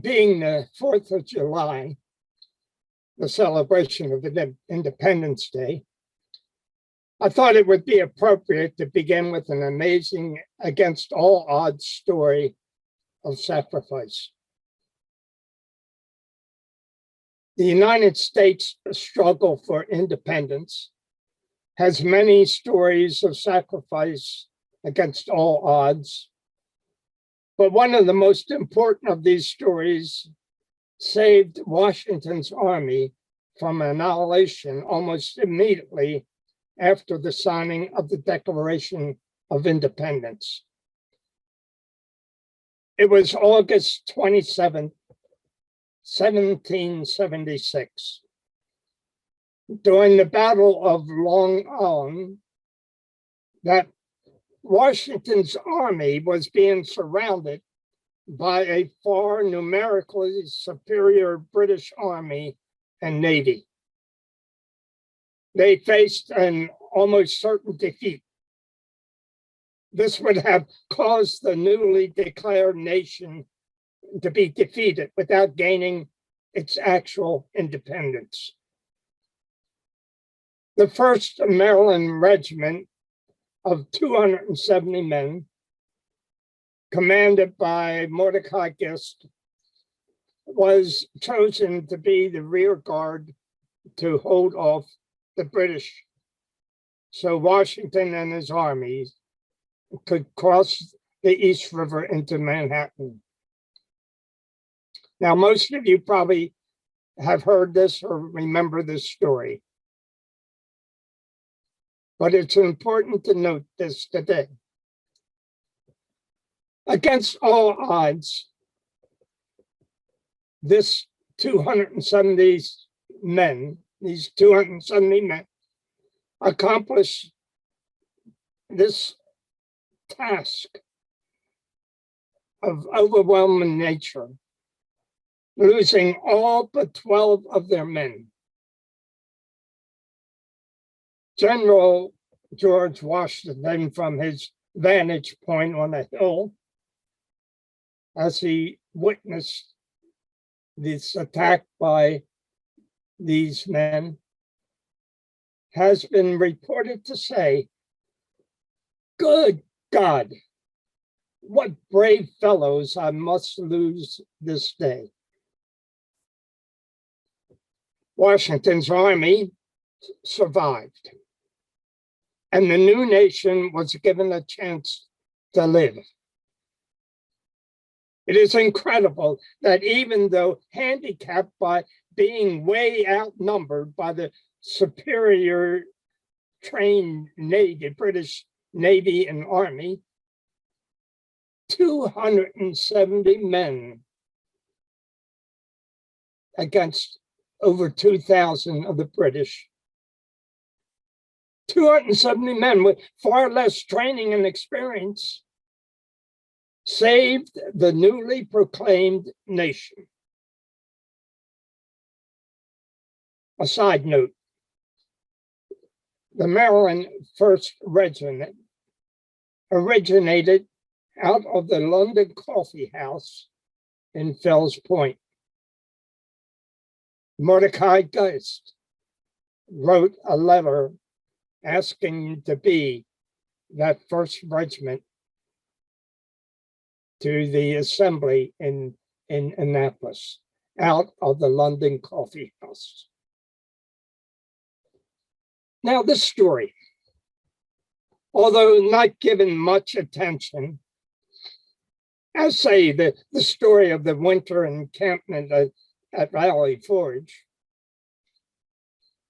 being the 4th of July, the celebration of Independence Day, I thought it would be appropriate to begin with an amazing, against all odds story of sacrifice. The United States struggle for independence has many stories of sacrifice against all odds, but one of the most important of these stories saved Washington's army from annihilation almost immediately after the signing of the Declaration of Independence. It was August 27th, 1776. During the Battle of Long Island, that Washington's army was being surrounded by a far numerically superior British Army and Navy. They faced an almost certain defeat. This would have caused the newly declared nation to be defeated without gaining its actual independence. The 1st Maryland Regiment of 270 men, commanded by Mordecai Gist, was chosen to be the rear guard to hold off the British, so Washington and his armies could cross the East River into Manhattan. Now, most of you probably have heard this or remember this story, but it's important to note this today. Against all odds, this 270 men, these 270 men, accomplished this task of overwhelming nature, losing all but 12 of their men. General George Washington, from his vantage point on a hill, as he witnessed this attack by these men, has been reported to say, "Good God, what brave fellows I must lose this day." Washington's army survived, and the new nation was given a chance to live. It is incredible that even though handicapped by being way outnumbered by the superior trained Navy, British Navy and Army, 270 men against over 2,000 of the British. 270 men with far less training and experience saved the newly proclaimed nation. A side note, the Maryland 1st Regiment originated out of the London Coffee House in Fells Point. Mordecai Gist wrote a letter asking to be that 1st Regiment to the assembly in Annapolis, out of the London Coffee House. Now, this story, although not given much attention, as say the story of the winter encampment at Valley Forge,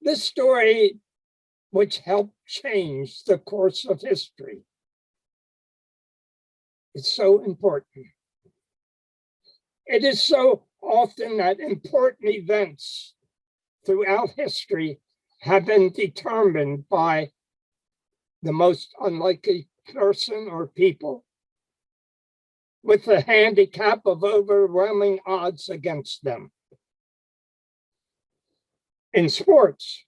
this story, which helped change the course of history, is so important. It is so often that important events throughout history have been determined by the most unlikely person or people with the handicap of overwhelming odds against them. In sports,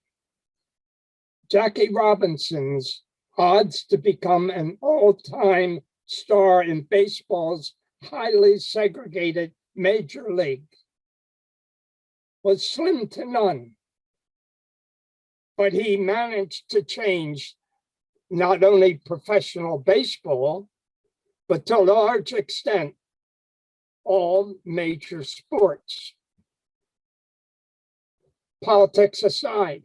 Jackie Robinson's odds to become an all-time star in baseball's highly segregated major league was slim to none, but he managed to change not only professional baseball, but to a large extent, all major sports. Politics aside,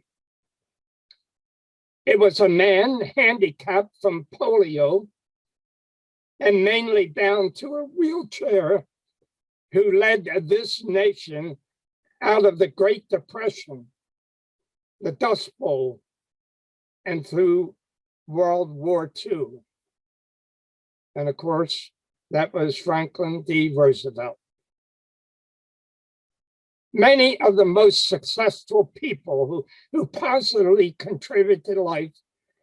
it was a man handicapped from polio and mainly bound to a wheelchair who led this nation out of the Great Depression, the Dust Bowl, and through World War II. And of course, that was Franklin D. Roosevelt. Many of the most successful people who positively contributed to life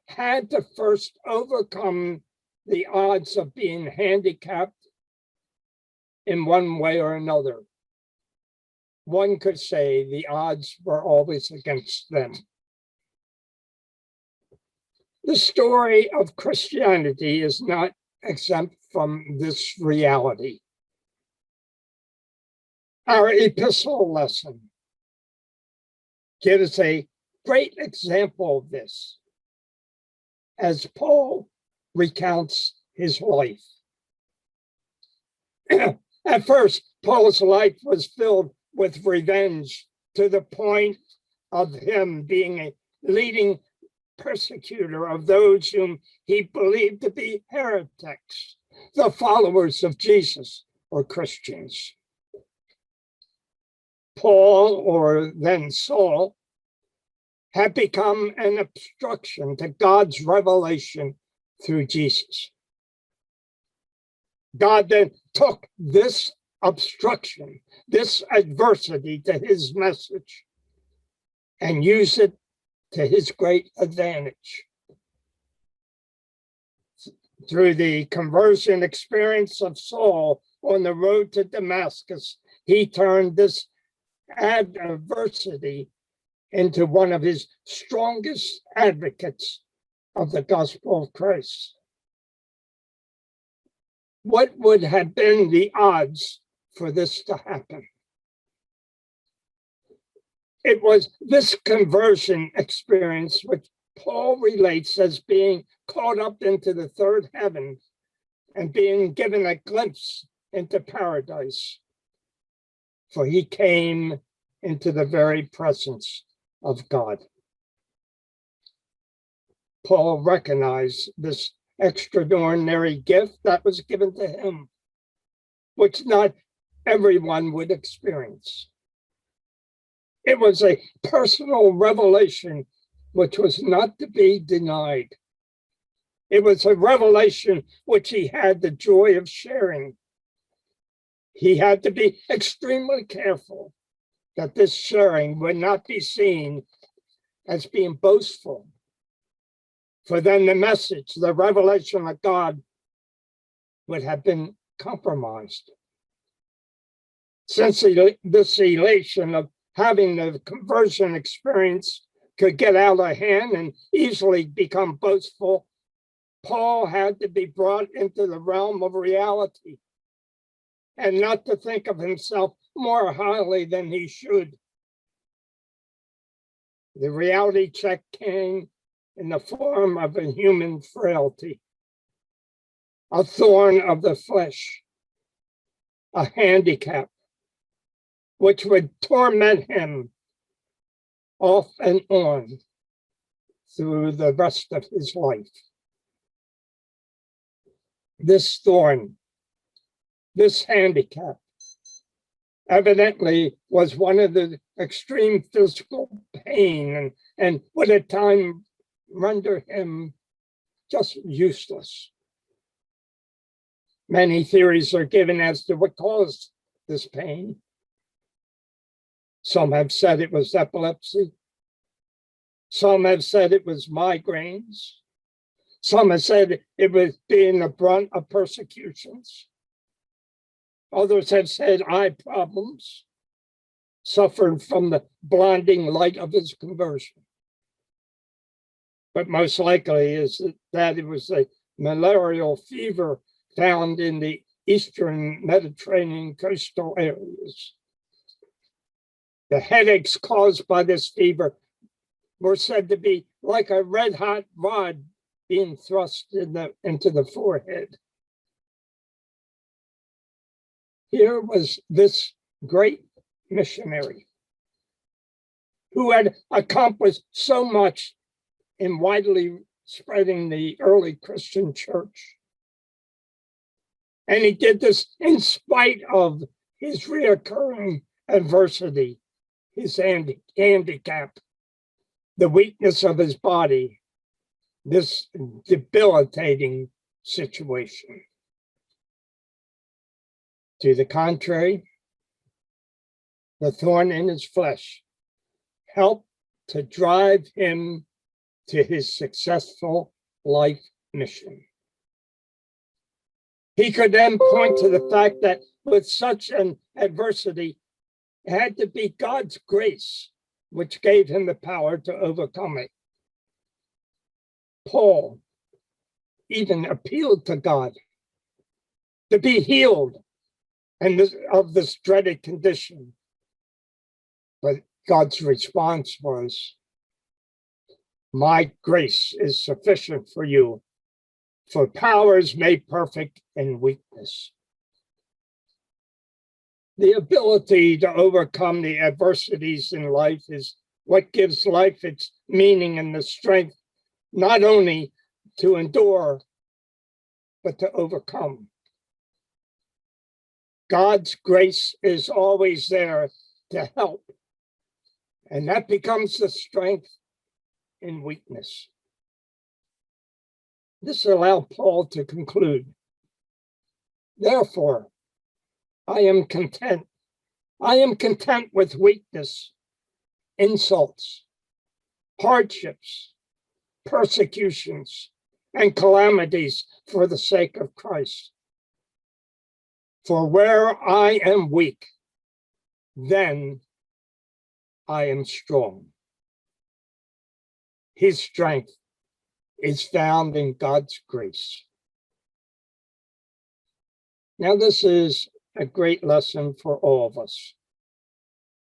had to first overcome the odds of being handicapped in one way or another. One could say the odds were always against them. The story of Christianity is not exempt from this reality. Our epistle lesson gives a great example of this as Paul recounts his life. At first, Paul's life was filled with revenge to the point of him being a leading persecutor of those whom he believed to be heretics, the followers of Jesus or Christians. Paul, or then Saul, had become an obstruction to God's revelation through Jesus. God then took this obstruction, this adversity to his message, and used it to his great advantage. Through the conversion experience of Saul on the road to Damascus, he turned this adversity into one of his strongest advocates of the gospel of Christ. What would have been the odds for this to happen? It was this conversion experience which Paul relates as being caught up into the third heaven and being given a glimpse into paradise. For he came into the very presence of God. Paul recognized this extraordinary gift that was given to him, which not everyone would experience. It was a personal revelation which was not to be denied. It was a revelation which he had the joy of sharing. He had to be extremely careful that this sharing would not be seen as being boastful. For then the message, the revelation of God would have been compromised. Since this elation of having the conversion experience could get out of hand and easily become boastful, Paul had to be brought into the realm of reality and not to think of himself more highly than he should. The reality check came in the form of a human frailty, a thorn of the flesh, a handicap, which would torment him off and on through the rest of his life. This thorn, this handicap, evidently was one of the extreme physical pain and would at times render him just useless. Many theories are given as to what caused this pain. Some have said it was epilepsy. Some have said it was migraines. Some have said it was being the brunt of persecutions. Others have said eye problems, suffered from the blinding light of his conversion. But most likely is that it was a malarial fever found in the eastern Mediterranean coastal areas. The headaches caused by this fever were said to be like a red-hot rod being thrust into the forehead. Here was this great missionary who had accomplished so much in widely spreading the early Christian church. And he did this in spite of his reoccurring adversity, his handicap, the weakness of his body, this debilitating situation. To the contrary, the thorn in his flesh helped to drive him to his successful life mission. He could then point to the fact that with such an adversity, it had to be God's grace which gave him the power to overcome it. Paul even appealed to God to be healed of this dreaded condition. But God's response was, "My grace is sufficient for you, for power is made perfect in weakness." The ability to overcome the adversities in life is what gives life its meaning and the strength, not only to endure, but to overcome. God's grace is always there to help, and that becomes the strength in weakness. This allowed Paul to conclude, "Therefore, I am content. I am content with weakness, insults, hardships, persecutions, and calamities for the sake of Christ. For where I am weak, then I am strong." His strength is found in God's grace. Now, this is a great lesson for all of us,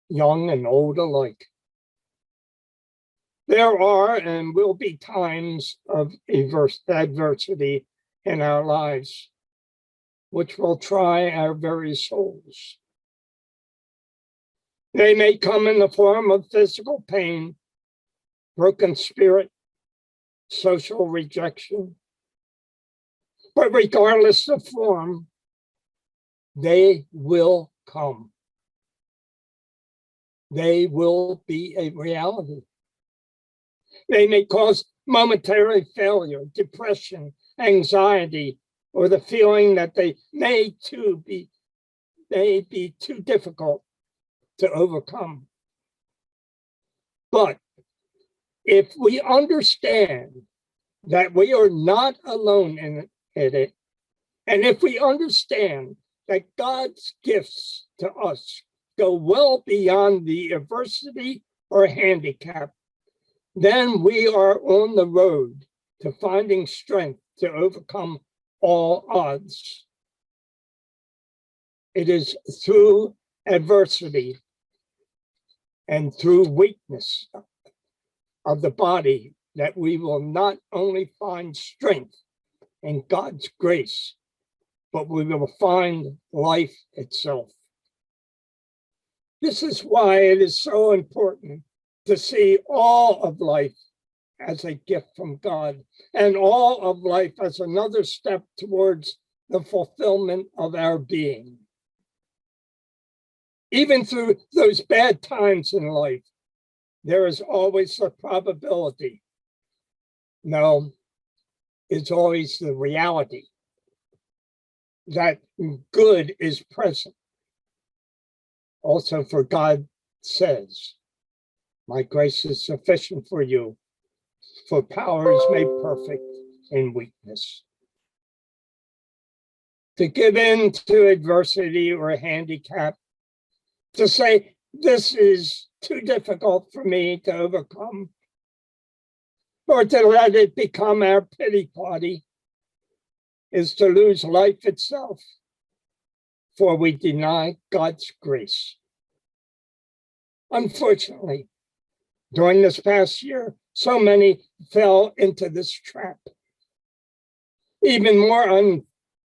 young and old alike. There are and will be times of adversity in our lives, which will try our very souls. They may come in the form of physical pain, broken spirit, social rejection, but regardless of form, they will come. They will be a reality. They may cause momentary failure, depression, anxiety, or the feeling that they may be too difficult to overcome. But if we understand that we are not alone in it, and if we understand that God's gifts to us go well beyond the adversity or handicap, then we are on the road to finding strength to overcome all odds. It is through adversity and through weakness of the body that we will not only find strength in God's grace, but we will find life itself. This is why it is so important to see all of life as a gift from God, and all of life as another step towards the fulfillment of our being. Even through those bad times in life, there is always a probability. No, it's always the reality that good is present. Also, for God says, "My grace is sufficient for you, for power is made perfect in weakness." To give in to adversity or a handicap, to say, "This is too difficult for me to overcome," or to let it become our pity party, is to lose life itself for we deny God's grace. Unfortunately, during this past year, so many fell into this trap. Even more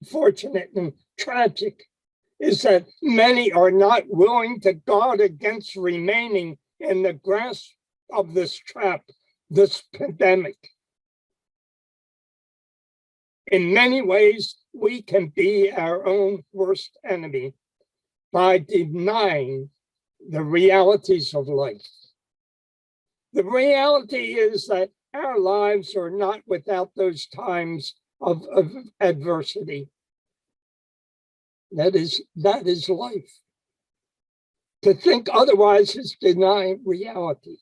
unfortunate and tragic is that many are not willing to guard against remaining in the grasp of this trap, this pandemic. In many ways, we can be our own worst enemy by denying the realities of life. The reality is that our lives are not without those times of adversity. That is life. To think otherwise is deny reality.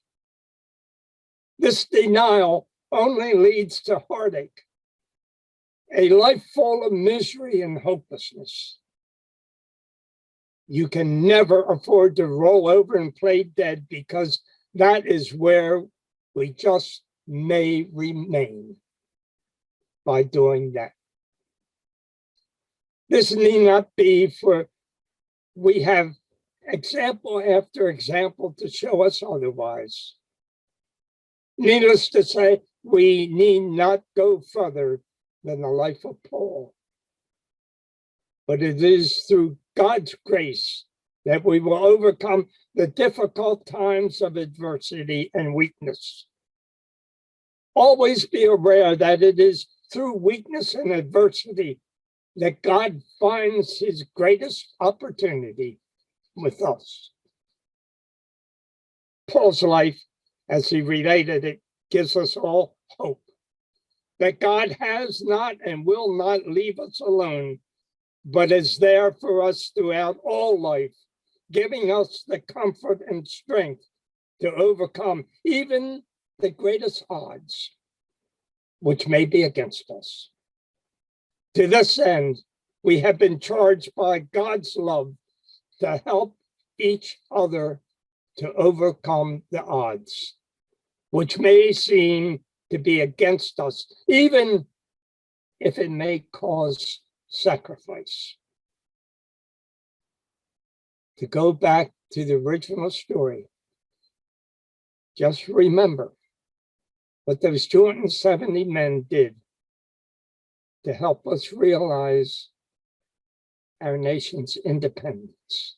This denial only leads to heartache, a life full of misery and hopelessness. You can never afford to roll over and play dead, because that is where we just may remain by doing that. This need not be, for we have example after example to show us otherwise. Needless to say, we need not go further than the life of Paul. But it is through God's grace that we will overcome the difficult times of adversity and weakness. Always be aware that it is through weakness and adversity that God finds his greatest opportunity with us. Paul's life, as he related it, gives us all hope that God has not and will not leave us alone, but is there for us throughout all life, giving us the comfort and strength to overcome even the greatest odds which may be against us. To this end, we have been charged by God's love to help each other to overcome the odds, which may seem to be against us, even if it may cause sacrifice. To go back to the original story, just remember what those 270 men did to help us realize our nation's independence.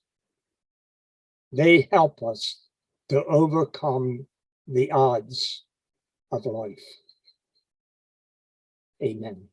They help us to overcome the odds of life. Amen.